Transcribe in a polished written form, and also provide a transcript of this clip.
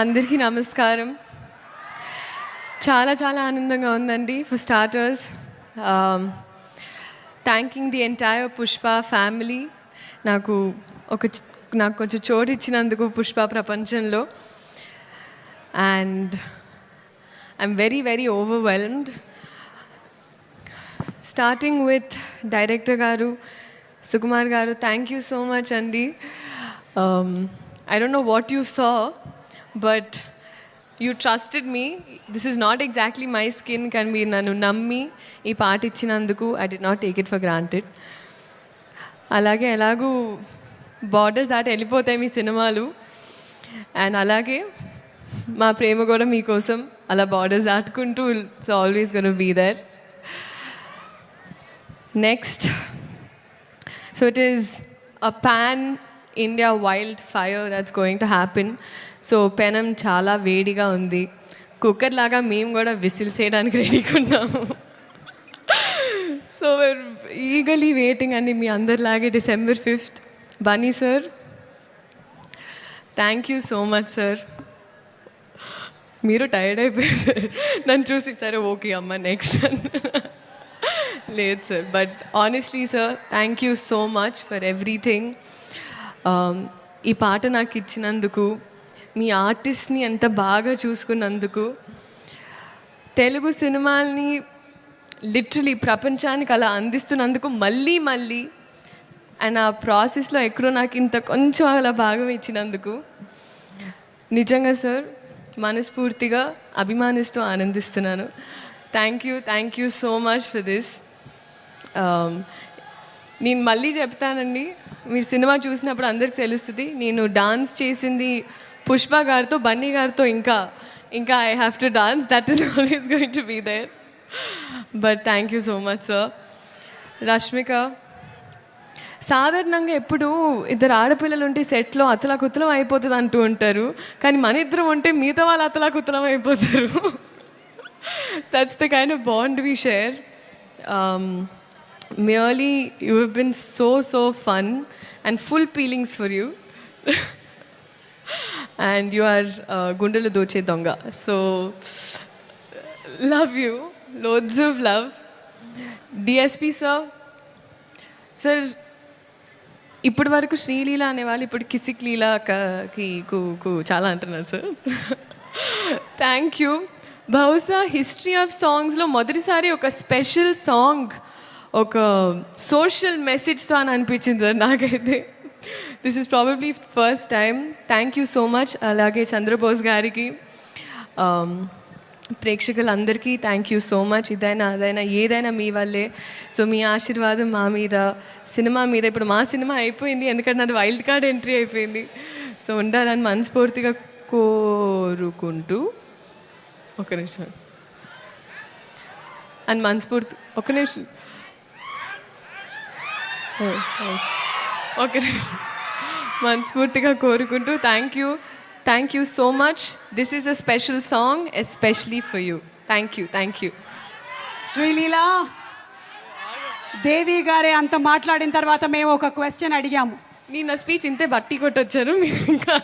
అందరికీ నమస్కారం. చాలా చాలా ఆనందంగా ఉందండి. For starters thanking the entire Pushpa family నాకు కొంచెం చోటు ఇచ్చినందుకు పుష్ప ప్రపంచంలో. And I'm very very overwhelmed. Starting with director గారు సుకుమార్ గారు, థ్యాంక్ యూ సో మచ్ అండి. I don't know what you saw, but you trusted me. This is not exactly my skin. Can be nanu nammi ee part ichinanduku I did not take it for granted. Alage elagu borders daati elipothayi mee cinemalu, and alage ma prema kuda mee kosam ala borders daatukuntu it's always going to be there. Next, so it is a pan India wildfire that's going to happen. So పెనం చాలా వేడిగా ఉంది. Cooker లాగా మేము కూడా whistles వేయడానికి రెడీగా ఉన్నాము. సో ఈగలీ వెయిటింగ్ అండి మీ అందరిలాగే December 5th. Bunny sir, thank you so much sir. మీరు టైర్డ్ అయిపోయారు నన్ను చూసి, సరే ఓకే అమ్మ నెక్స్ట్ లేదు sir. But honestly sir, thank you so much for everything. ఈ పాట నాకు ఇచ్చినందుకు, మీ ఆర్టిస్ట్ని ఎంత బాగా చూసుకున్నందుకు, తెలుగు సినిమాల్ని లిటరలీ ప్రపంచానికి అలా అందిస్తున్నందుకు మళ్ళీ మళ్ళీ, అండ్ ఆ ప్రాసెస్లో ఎక్కడో నాకు ఇంత కొంచెం అలా భాగం ఇచ్చినందుకు నిజంగా సార్ మనస్ఫూర్తిగా అభిమానిస్తూ ఆనందిస్తున్నాను. Thank you so much for this. నేను మళ్ళీ చెప్తానండి, మీరు సినిమా చూసినప్పుడు అందరికి తెలుస్తుంది, నేను డాన్స్ చేసింది పుష్ప గారితో, బన్నీ గారితో, ఇంకా I have to dance. That is always going to be there. But thank you so much sir. Rashmika, సాధారణంగా ఎప్పుడు ఇద్దరు ఆడపిల్లలు ఉంటే సెట్లో అతలాకుతలం అయిపోతుంది అంటూ ఉంటారు, కానీ మన ఇద్దరం ఉంటే మిగతా వాళ్ళు అతలాకుతలం అయిపోతారు. That's the kind of bond we share. Merely, you have been so fun and full feelings for you. And you are Gundelu Doche Donga. So, love you. Loads of love. DSP sir. Sir, ఇప్పటి వరకు శ్రీలీల అనేవాళ్ళు ఇప్పుడు కిసిక్ లీలాకి చాలా అంటున్నారు sir. Thank you. బహుశా history of సాంగ్స్లో మొదటిసారి ఒక స్పెషల్ సాంగ్ ఒక సోషల్ మెసేజ్తో అని అనిపించింది సార్ నాకైతే. This is probably first time. Thank you so much. అలాగే చంద్రబోస్ గారికి, ప్రేక్షకులందరికీ థ్యాంక్ యూ సో మచ్. ఇదైనా అదైనా ఏదైనా మీ వల్లే. సో మీ ఆశీర్వాదం మా మీద, సినిమా మీద. ఇప్పుడు మా సినిమా అయిపోయింది, ఎందుకంటే నాది వైల్డ్ కార్డ్ ఎంట్రీ అయిపోయింది. సో ఉండాలని మనస్ఫూర్తిగా కోరుకుంటూ, ఒక నిమిషం అని మనస్ఫూర్తి, ఒక నిమిషం ఓకే, మనస్ఫూర్తిగా కోరుకుంటూ thank you so much. This is a special song especially for you. Thank you. Sreeleela Devi గారే అంత మాట్లాడిన తర్వాత మేము ఒక క్వశ్చన్ అడిగాము. నేను నా స్పీచ్ ఇంతే బట్టి కొట్టొచ్చారు, మీరు ఇంకా